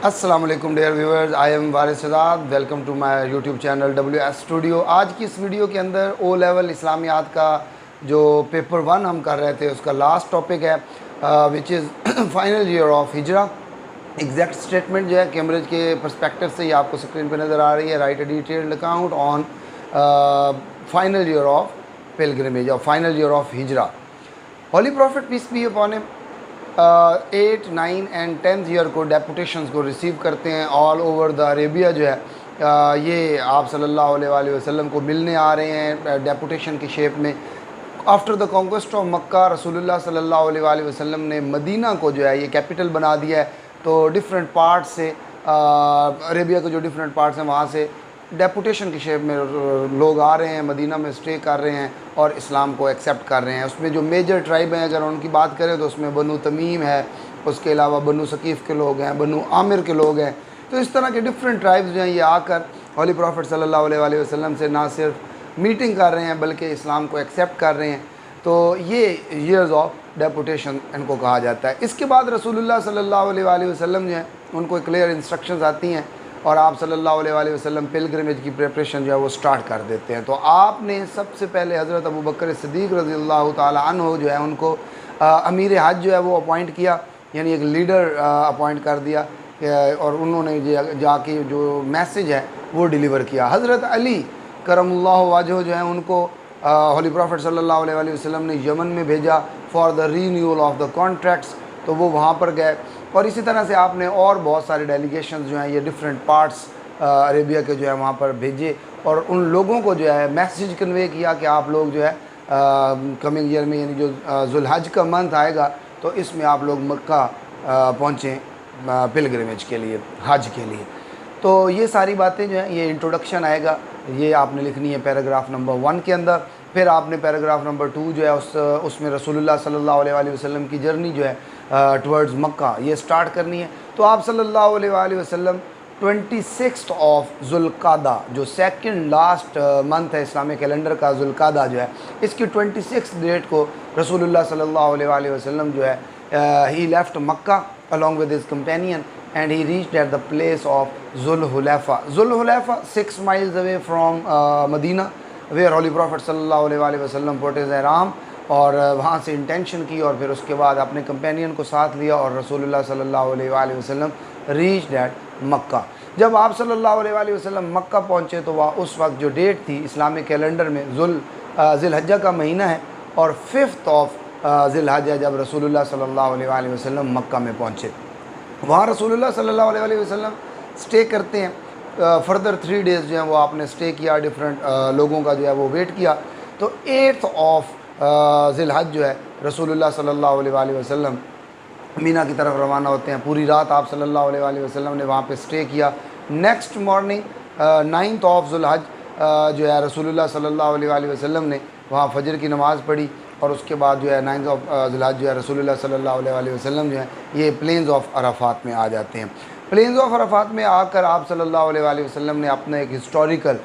अस्सलाम वालेकुम dear viewers, I am Waris Shahzad. Welcome to my YouTube channel WS studio. आज की इस वीडियो के अंदर ओ लेवल इस्लामियात का जो पेपर 1 हम कर रहे थे उसका लास्ट टॉपिक है, which is final year of हिजरा। एग्जैक्ट स्टेटमेंट जो है कैम्ब्रिज के पर्सपेक्टिव से ही आपको स्क्रीन पे नज़र आ रही है। Right a detailed account on final year of pilgrimage और फाइनल ईयर ऑफ हिजरा। Holy prophet peace be upon him 8, 9 and 10th year को डेपुटेशंस को रिसीव करते हैं ऑल ओवर द अरेबिया। जो है ये आप सल्लल्लाहु अलैहि वसल्लम को मिलने आ रहे हैं डेपुटेशन की शेप में। आफ्टर द कॉन्क्वेस्ट ऑफ मक्का रसूलुल्लाह सल्लल्लाहु अलैहि वसल्लम ने मदीना को जो है ये कैपिटल बना दिया है। तो डिफरेंट पार्ट से अरेबिया के जो डिफरेंट पार्ट्स हैं वहाँ से डेपुटेशन की शेप में लोग आ रहे हैं, मदीना में स्टे कर रहे हैं और इस्लाम को एक्सेप्ट कर रहे हैं। उसमें जो मेजर ट्राइब हैं अगर उनकी बात करें तो उसमें बनु तमीम है, उसके अलावा बनु सकीफ़ के लोग हैं, बनु आमिर के लोग हैं। तो इस तरह के डिफरेंट ट्राइब्स जो हैं ये आकर होली प्रॉफिट सल्लल्लाहु अलैहि वसल्लम से ना सिर्फ मीटिंग कर रहे हैं बल्कि इस्लाम को एक्सेप्ट कर रहे हैं। तो ये ईयर्स ऑफ डेपुटेशन इनको कहा जाता है। इसके बाद रसूलुल्लाह सल्लल्लाहु अलैहि वसल्लम जो है उनको क्लियर इंस्ट्रक्शंस आती हैं और आप सल्लल्लाहु अलैहि वसल्लम पिलग्रिमेज की प्रिपरेशन जो है वो स्टार्ट कर देते हैं। तो आपने सबसे पहले हज़रत अबू बकर सिद्दीक़ रज़ियल्लाहु ताला अन्हु जो है उनको अमीर हज जो है वो अपॉइंट किया, यानी एक लीडर अपॉइंट कर दिया और उन्होंने जाके जो मैसेज है वो डिलीवर किया। हज़रत अली करमुल्लाहु वजहू जो है उनको होली प्रॉफिट सल्लल्लाहु अलैहि वसल्लम ने यमन में भेजा for the renewal of the contracts. तो वो वहाँ पर गए और इसी तरह से आपने और बहुत सारे डेलीगेशंस जो हैं ये डिफरेंट पार्ट्स अरेबिया के जो है वहाँ पर भेजे और उन लोगों को जो है मैसेज कन्वे किया कि आप लोग जो है कमिंग ईयर में यानी जो जुल्हज का मंथ आएगा तो इसमें आप लोग मक्का पहुँचें पिलग्रिमेज के लिए, हज के लिए। तो ये सारी बातें जो हैं ये इंट्रोडक्शन आएगा, ये आपने लिखनी है पैराग्राफ नंबर 1 के अंदर। फिर आपने पैराग्राफ नंबर 2 जो है उसमें रसूलुल्लाह सल्लल्लाहु अलैहि वसल्लम की जर्नी जो है टुवर्ड्स मक्का ये स्टार्ट करनी है। तो आप सल्लल्लाहु अलैहि वसल्लम 26 ऑफ जुल्कादा जो सेकंड लास्ट मंथ है इस्लामिक कैलेंडर का, जुल्कादा जो है इसकी 26 डेट को रसूलुल्लाह सल्लल्लाहु अलैहि वसल्लम जो है ही left Mecca along with his companion and he reached at the place of Zul Hulaifa. Zul Hulaifa 6 miles away from Medina where Holy Prophet sallallahu alaihi wasallam put his ihram और वहाँ से इंटेंशन की और फिर उसके बाद अपने companion को साथ लिया और रसूलुल्लाह सल्लल्लाहु अलैहि वसल्लम रीच्ड एट मक्का। जब आप सल्लल्लाहु अलैहि वसल्लम मक्का पहुँचे तो वह उस वक्त जो डेट थी इस्लामिक कैलेंडर में ज़िलहज्जा का महीना है और 5th ऑफ ज़िलहज्जा जब रसूलुल्लाह सल्लल्लाहु अलैहि वसल्लम मक्का में पहुँचे। वहाँ रसूलुल्लाह सल्लल्लाहु अलैहि वसल्लम स्टे करते हैं। फर्दर 3 डेज़ जो हैं वो आपने स्टे किया, डिफरेंट लोगों का जो है वो वेट किया। तो 8th ऑफ ज़िलहज जो है रसूलुल्लाह सल्लल्लाहु अलैहि वसल्लम मीना की तरफ रवाना होते हैं। पूरी रात आप सल्लल्लाहु अलैहि वसल्लम ने वहाँ पे स्टे किया। नेक्स्ट मॉर्निंग 9th ऑफ ज़ुल्हज जो है रसूलुल्लाह सल्लल्लाहु अलैहि वसल्लम ने वहाँ फजर की नमाज़ पढ़ी और उसके बाद जो है 9th ऑफ ज़ुल्हज जो है रसूलुल्लाह सल्लल्लाहु अलैहि वसल्लम जो है ये प्लेन्स ऑफ अराफात में आ जाते हैं। प्लेन्स ऑफ अराफात में आकर आप सल्लल्लाहु अलैहि वसल्लम ने अपना एक हिस्टोरिकल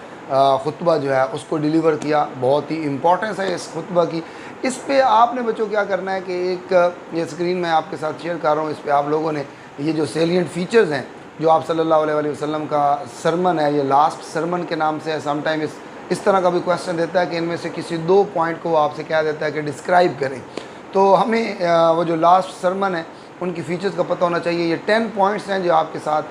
खुतबा जो है उसको डिलीवर किया। बहुत ही इम्पोर्टेंस है इस खुतबा की। इस पे आपने बच्चों क्या करना है कि एक ये स्क्रीन मैं आपके साथ शेयर कर रहा हूँ, इस पे आप लोगों ने ये जो सेलिएंट फीचर्स हैं जो आप सल्लल्लाहु अलैहि वसल्लम का सरमन है, ये लास्ट सरमन के नाम से है। समटाइम इस तरह का भी क्वेश्चन देता है कि इनमें से किसी 2 पॉइंट को आपसे क्या देता है कि डिस्क्राइब करें। तो हमें वो जो लास्ट सरमन है उनकी फ़ीचर्स का पता होना चाहिए। ये 10 पॉइंट्स हैं जो आपके साथ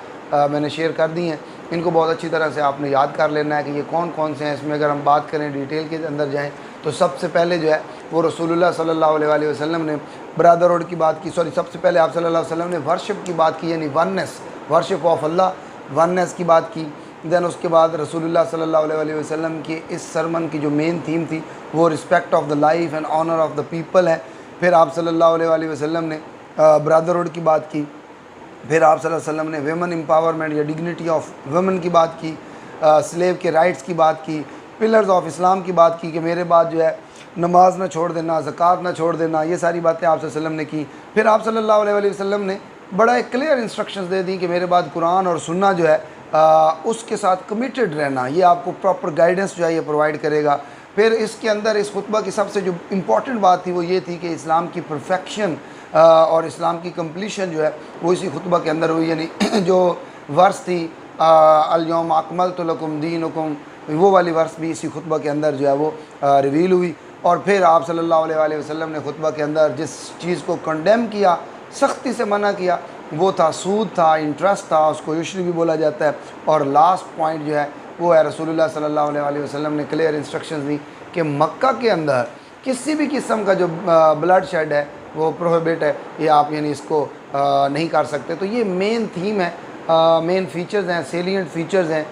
मैंने शेयर कर दी हैं। इनको बहुत अच्छी तरह से आपने याद कर लेना है कि ये कौन कौन से हैं। इसमें अगर हम बात करें डिटेल के अंदर जाएँ तो सबसे पहले जो है वो रसूलुल्लाह सल्लल्लाहु अलैहि वसल्लम ने ब्रदरहुड की बात की। सबसे पहले आप सल्लल्लाहु अलैहि वसल्लम ने वर्शिप की बात की, यानी oneness, worship of Allah, oneness की बात की। दैन उसके बाद रसूलुल्लाह सल्लल्लाहु अलैहि वसल्लम की इस सरमन की जो मेन थीम थी वो respect of the life and honour of the people है। फिर आप सल्लल्लाहु अलैहि वसल्लम ने ब्रदरहुड की बात की। फिर आप सल्लल्लाहु अलैहि वसल्लम ने वेमन एम्पावरमेंट या डिग्निटी ऑफ वेमन की बात की, स्लेव के राइट्स की बात की, पिलर्स ऑफ इस्लाम की बात की कि मेरे बाद जो है नमाज ना छोड़ देना, ज़कात ना छोड़ देना, ये सारी बातें आप सल्लल्लाहु अलैहि वसल्लम ने की। फिर आप सल्लल्लाहु अलैहि वसल्लम ने बड़ा एक क्लियर इंस्ट्रक्शंस दे दी कि मेरे बाद कुरान और सुन्ना जो है उसके साथ कमिटेड रहना, ये आपको प्रॉपर गाइडेंस जो है ये प्रोवाइड करेगा। फिर इसके अंदर इस खुतबा की सबसे जो इम्पॉर्टेंट बात थी वो ये थी कि इस्लाम की परफेक्शन और इस्लाम की कंप्लीशन जो है वो इसी खुतबा के अंदर हुई। यानी जो वर्स थी अल-यौम अकमलतु लकुम दीनुकुम, वो वाली वर्स भी इसी खुतबा के अंदर जो है वो रिवील हुई। और फिर आप सल्लल्लाहु अलैहि वसल्लम ने खुतबा के अंदर जिस चीज़ को कंडेम किया, सख्ती से मना किया, वो था सूद था, इंटरेस्ट था, उसको यूशरी भी बोला जाता है। और लास्ट पॉइंट जो है वो है रसूलुल्लाह सल्लल्लाहु अलैहि वसल्लम ने क्लियर इंस्ट्रक्शंस दी कि मक्का के अंदर किसी भी किस्म का जो ब्लड शेड है वो प्रोहिबिट है, ये आप यानी इसको नहीं कर सकते। तो ये मेन थीम है, मेन फीचर्स हैं, सेलिएंट फीचर्स हैं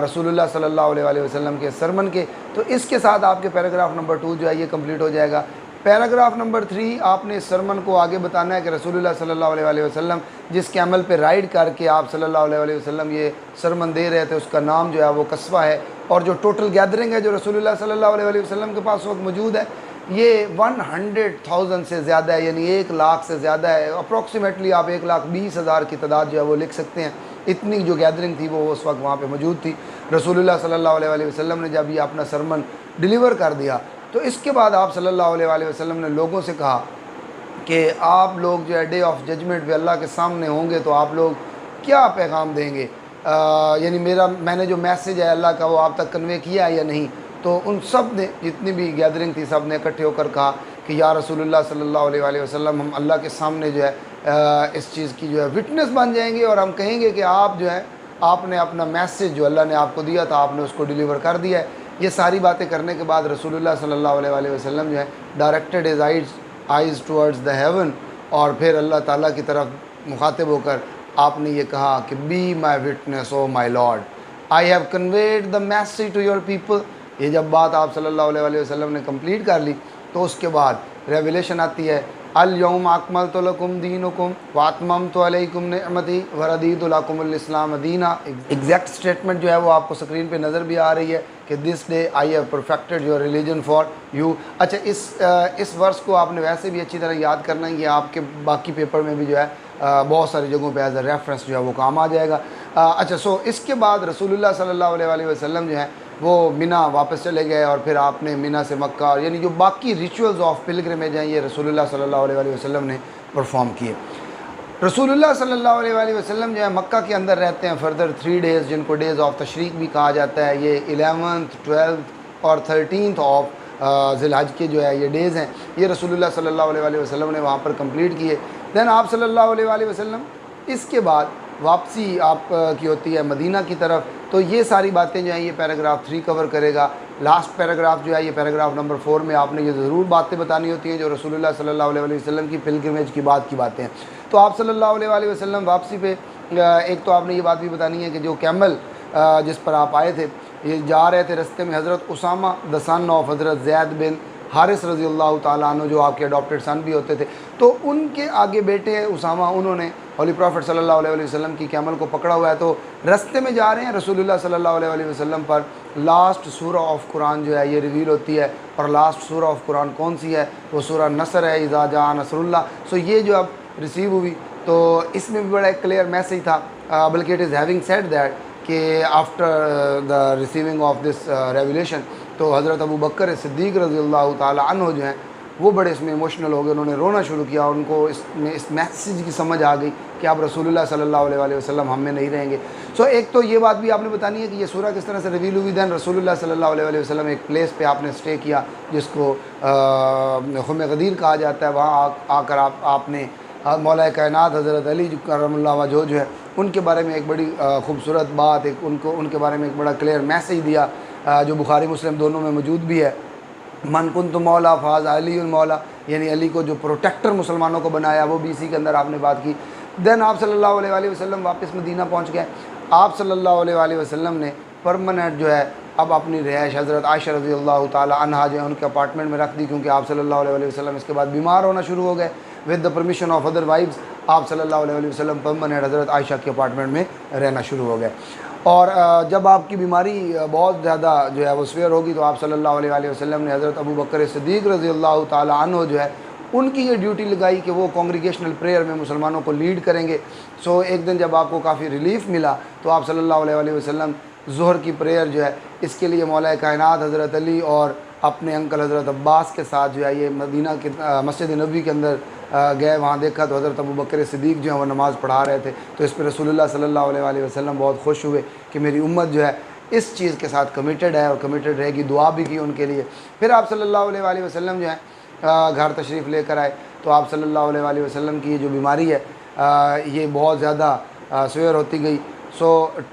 रसूलुल्लाह सल्लल्लाहु अलैहि वसल्लम के सरमन के। तो इसके साथ आपके पैराग्राफ नंबर 2 जो है ये कंप्लीट हो जाएगा। पैराग्राफ नंबर 3 आपने इस सरमन को आगे बताना है कि रसूलुल्लाह सल्लल्लाहु अलैहि वसल्लम जिस कैमल पे राइड करके आप सल्लल्लाहु अलैहि वसल्लम ये सरमन दे रहे थे उसका नाम जो है वो कस्वा है। और जो टोटल गैदरिंग है जो रसूलुल्लाह सल्लल्लाहु अलैहि वसल्लम के पास वक्त मौजूद है ये 100,000 से ज़्यादा है, यानी 1 लाख से ज़्यादा है। अप्रॉक्सीमेटली आप 1,20,000 की तादाद जो है वो लिख सकते हैं। इतनी जो गैदरिंग थी वो उस वक्त वहाँ पे मौजूद थी। रसूलुल्लाह सल्लल्लाहु अलैहि वसल्लम ने जब ये अपना सरमन डिलीवर कर दिया तो इसके बाद आप सल्लल्लाहु अलैहि वसल्लम ने लोगों से कहा कि आप लोग जो है डे ऑफ जजमेंट पे अल्लाह के सामने होंगे तो आप लोग क्या पैगाम देंगे, यानी मैंने जो मैसेज है अल्लाह का वो आप तक कन्वे किया है या नहीं। तो उन सब ने, जितनी भी गैदरिंग थी, सब ने इकट्ठे होकर कहा कि या रसूलुल्लाह सल्लल्लाहु अलैहि वसल्लम हम अल्लाह के सामने जो है इस चीज़ की जो है विटनेस बन जाएंगे और हम कहेंगे कि आप जो है आपने अपना मैसेज जो अल्लाह ने आपको दिया था आपने उसको डिलीवर कर दिया है। ये सारी बातें करने के बाद रसूलुल्लाह सल्लल्लाहु अलैहि वसल्लम जो है directed his eyes towards the haven और फिर अल्लाह ताला की तरफ मुखातिब होकर आपने ये कहा कि be my witness O my lord, I have conveyed the message to your people. ये जब बात आप सल्लल्लाहु अलैहि वसल्लम ने कंप्लीट कर ली तो उसके बाद रेवलेशन आती है अल यौम अकमलतु लकुम दीनुकुम व अतममतु अलैकुम निअमती व रदीतु लकुमुल इस्लाम दीना। एग्जैक्ट स्टेटमेंट जो है वो आपको स्क्रीन पे नज़र भी आ रही है कि this day I have perfected your religion for you. अच्छा, इस वर्स को आपने वैसे भी अच्छी तरह याद करना है, ये आपके बाकी पेपर में भी जो है बहुत सारी जगहों पे एज अ रेफरेंस जो है वो काम आ जाएगा। अच्छा, सो इसके बाद रसूलुल्लाह सल्लल्लाहु अलैहि वसल्लम जो है वो मिना वापस चले गए और फिर आपने मिना से मक्का यानी जो बाकी रिचुअल्स ऑफ पिलग्रिमेज हैं ये रसूलुल्लाह सल्लल्लाहु अलैहि वसल्लम ने परफॉर्म किए। रसूलुल्लाह सल्लल्लाहु अलैहि वसल्लम जो है मक्का के अंदर रहते हैं फर्दर 3 डेज़, जिनको डेज़ ऑफ तशरीक भी कहा जाता है। ये 11th, 12th और 13th ऑफ ज़िलहज के जो है ये डेज़ हैं, ये रसूलुल्लाह सल्लल्लाहु अलैहि वसल्लम ने वहाँ पर कंप्लीट किए। दैन आप सल्लल्लाहु अलैहि वसल्लम इसके बाद वापसी आप की होती है मदीना की तरफ। तो ये सारी बातें जो हैं ये पैराग्राफ 3 कवर करेगा। लास्ट पैराग्राफ जो है ये पैराग्राफ नंबर 4 में आपने ये ज़रूर बातें बतानी होती हैं जो रसूलुल्लाह सल्लल्लाहु अलैहि वसल्लम की पिलग्रिमेज की बात की बातें हैं। तो आप सल्लल्लाहु अलैहि वसल्लम वापसी पे एक तो आपने ये बात भी बतानी है कि जो कैमल जिस पर आप आए थे ये जा रहे थे, रस्ते में हज़रत उसामा द सन ऑफ हज़रत ज़ैद बिन हारिस रज़ी अल्लाह ताला अन्हु जो आपके अडॉप्टेड सन भी होते थे, तो उनके आगे बेटे उसामा उन्होंने होली प्रॉफिट सल्लल्लाहु अलैहि वसल्लम की कैमल को पकड़ा हुआ है। तो रास्ते में जा रहे हैं, रसूलुल्लाह सल्लल्लाहु अलैहि वसल्लम पर लास्ट सूरा ऑफ कुरान जो है ये रिवील होती है। और लास्ट सूरा ऑफ कुरान कौन सी है? वो सूरा नसर है, इज़ा जा नसरुल्लाह। सो ये जो अब रिसीव हुई तो इसमें भी बड़ा एक क्लियर मैसेज था, बल्कि it is having said that कि after the receiving of this revelation तो हज़रत अबू बकर सिद्दीक़ रज़ी अल्लाह ताला अन्हु जो हैं वो बड़े इसमें इमोशनल हो गए, उन्होंने रोना शुरू किया। उनको इसमें इस मैसेज की समझ आ गई कि आप रसूलुल्लाह सल्लल्लाहु अलैहि वसल्लम हम में नहीं रहेंगे। सो एक तो ये बात भी आपने बतानी है कि ये सूरा किस तरह से रिवील हुई। दैन रसूलुल्लाह सल्लल्लाहु अलैहि वसल्लम एक प्लेस पे आपने स्टे किया जिसको खुम गदीर कहा जाता है। वहाँ आकर आपने मौला कायनात हज़रत अली करमुल्लाह वजह जो है उनके बारे में एक बड़ी खूबसूरत बात, एक उनके बारे में एक बड़ा क्लियर मैसेज दिया जो बुखारी मुस्लिम दोनों में मौजूद भी है। मन कुंतु मौला फाज अली मौला, यानी अली को जो प्रोटेक्टर मुसलमानों को बनाया वो भी इसी के अंदर आपने बात की। देन आप सल्लल्लाहु अलैहि वसल्लम वापस मदीना पहुंच गए। आप सल्लल्लाहु अलैहि वसल्लम ने परमानेंट जो है अब अपनी रिहाइश हज़रत आयशा रज़ी अल्लाह ताला अन्हा जो है उनके अपार्टमेंट में रख दी, क्योंकि आप सल्लल्लाहु अलैहि वसल्लम इसके बाद बीमार होना शुरू हो गए। With the permission of other wives आप सल्लल्लाहु अलैहि वसल्लम परमानेंट हज़रत आयशा के अपार्टमेंट में रहना शुरू हो गए। और जब आपकी बीमारी बहुत ज़्यादा जो है वो सीवियर होगी तो आप सल्लल्लाहु अलैहि वसल्लम ने हज़रत अबू बकर सिद्दीक़ रज़ी अल्लाह ताला अन्हु जो है उनकी ये ड्यूटी लगाई कि वो कांग्रीगेशनल प्रेयर में मुसलमानों को लीड करेंगे। सो एक दिन जब आपको काफ़ी रिलीफ मिला तो आप सल्लल्लाहु अलैहि वसल्लम ज़ोहर की प्रेयर जो है इसके लिए मौला कायनात हज़रत अली और अपने अंकल हज़रत अब्बास के साथ जो है ये मदीना के मस्जिद नबी के अंदर गए, वहाँ देखा तो हज़रत अबू बकर सिद्दीक़ जो है वो नमाज़ पढ़ा रहे थे। तो इस पर रसूलुल्लाह सल्लल्लाहु अलैहि वसल्लम बहुत खुश हुए कि मेरी उम्मत जो है इस चीज़ के साथ कमिटेड है और कमिटेड रहेगी, दुआ भी की उनके लिए। फिर आप सल्लल्लाहु अलैहि वसल्लम जो है घर तशरीफ़ लेकर आए। तो आप सल्लल्लाहु अलैहि वसल्लम की ये जो बीमारी है ये बहुत ज़्यादा सवेयर होती गई। सो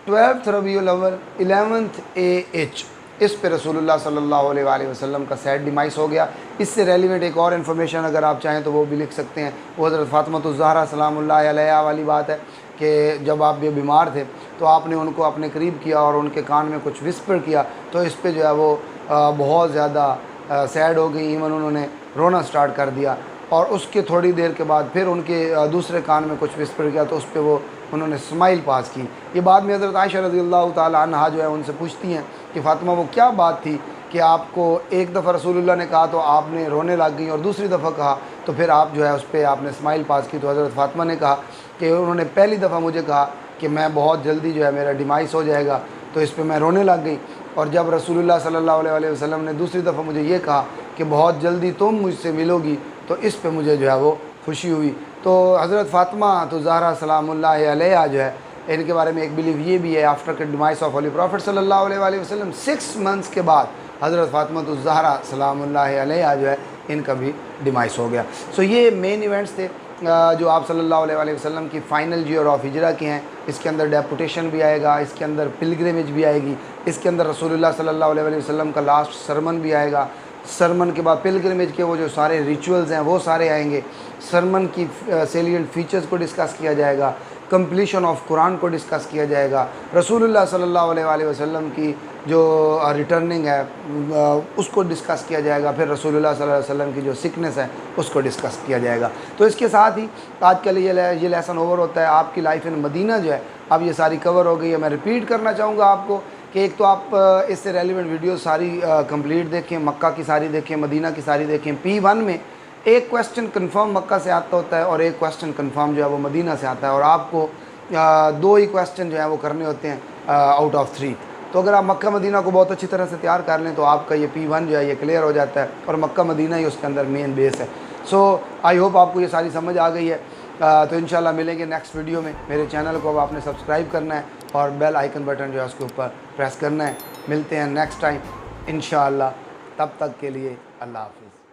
12 रबीउल अव्वल 11th AH इस पे रसूलुल्लाह सल्लल्लाहु अलैहि वसल्लम का सैड डिमाइस हो गया। इससे रेलिवेंट एक और इन्फॉर्मेशन अगर आप चाहें तो वो भी लिख सकते हैं। वो हज़रत फ़ातिमतुज़ ज़हरा सलामुल्लाह अलैहा वाली बात है कि जब आप ये बीमार थे तो आपने उनको अपने करीब किया और उनके कान में कुछ विस्पर किया, तो इस पे जो है वो बहुत ज़्यादा सैड हो गई। इवन उन्होंने रोना स्टार्ट कर दिया और उसके थोड़ी देर के बाद फिर उनके दूसरे कान में कुछ विस्पर किया, तो उस पर वो उन्होंने स्माइल पास की। ये बाद में हज़रत आयशा रज़ियल्लाहु ताला अन्हा जो है उनसे पूछती हैं कि फ़ातिमा वो क्या बात थी कि आपको एक दफ़ा रसूलुल्लाह ने कहा तो आपने रोने लग गई और दूसरी दफ़ा कहा तो फिर आप जो है उस पर आपने स्माइल पास की। तो हज़रत फ़ातिमा ने कहा कि उन्होंने पहली दफ़ा मुझे कहा कि मैं बहुत जल्दी जो है मेरा डिमाइस हो जाएगा, तो इस पर मैं रोने लग गई। और जब रसूलुल्लाह सल्लल्लाहु अलैहि वसल्लम ने दूसरी दफ़ा मुझे ये कहा कि बहुत जल्दी तुम मुझसे मिलोगी, तो इस पे मुझे जो है वो खुशी हुई। तो हज़रत फ़ातिमा तो ज़हरा सलामुल्लाह अलैहा जो है इनके बारे में एक बिलीव ये भी है, आफ्टर के डिमाइस ऑफ होली प्रॉफिट सल्लल्लाहु अलैहि वसल्लम 6 मंथ्स के बाद हज़रत फ़ातिमा तो ज़हरा सलामुल्लाह अलैहा जो है इनका भी डिमाइस हो गया। सो ये मेन इवेंट्स थे जो आप सल्लल्लाहु अलैहि वसल्लम की फ़ाइनल ईयर ऑफ हिजरा के हैं। इसके अंदर डेपुटेशन भी आएगा, इसके अंदर पिलग्रिमेज भी आएगी, इसके अंदर रसूलुल्लाह सल्लल्लाहु अलैहि वसल्लम का लास्ट सरमन भी आएगा। सरमन के बाद पिलग्रिमेज के वो जो सारे रिचुअल्स हैं वो सारे आएंगे। सरमन की सेलिएंट फीचर्स को डिस्कस किया जाएगा, कंप्लीशन ऑफ कुरान को डिस्कस किया जाएगा, रसूलुल्लाह सल्लल्लाहु अलैहि वसल्लम की जो रिटर्निंग है उसको डिस्कस किया जाएगा, फिर रसूलुल्लाह सल्लल्लाहु अलैहि वसल्लम की जो सिकनेस है उसको डिस्कस किया जाएगा। तो इसके साथ ही आज का ये लेसन ओवर होता है। आपकी लाइफ इन मदीना जो है अब ये सारी कवर हो गई है। मैं रिपीट करना चाहूँगा आपको कि एक तो आप इससे रेलिवेंट वीडियो सारी कंप्लीट देखें, मक्का की सारी देखें, मदीना की सारी देखें। P1 में एक क्वेश्चन कंफर्म मक्का से आता होता है और एक क्वेश्चन कंफर्म जो है वो मदीना से आता है, और आपको 2 ही क्वेश्चन जो है वो करने होते हैं आउट ऑफ 3। तो अगर आप मक्का मदीना को बहुत अच्छी तरह से तैयार कर लें तो आपका ये P1 जो है ये क्लियर हो जाता है और मक्का मदीना ही उसके अंदर मेन बेस है। सो आई होप आपको ये सारी समझ आ गई है। तो इंशाल्लाह मिलेंगे नेक्स्ट वीडियो में। मेरे चैनल को अब आपने सब्सक्राइब करना है और बेल आइकन बटन जो है उसके ऊपर प्रेस करना है। मिलते हैं नेक्स्ट टाइम इंशाल्लाह, तब तक के लिए अल्लाह हाफ़िज़।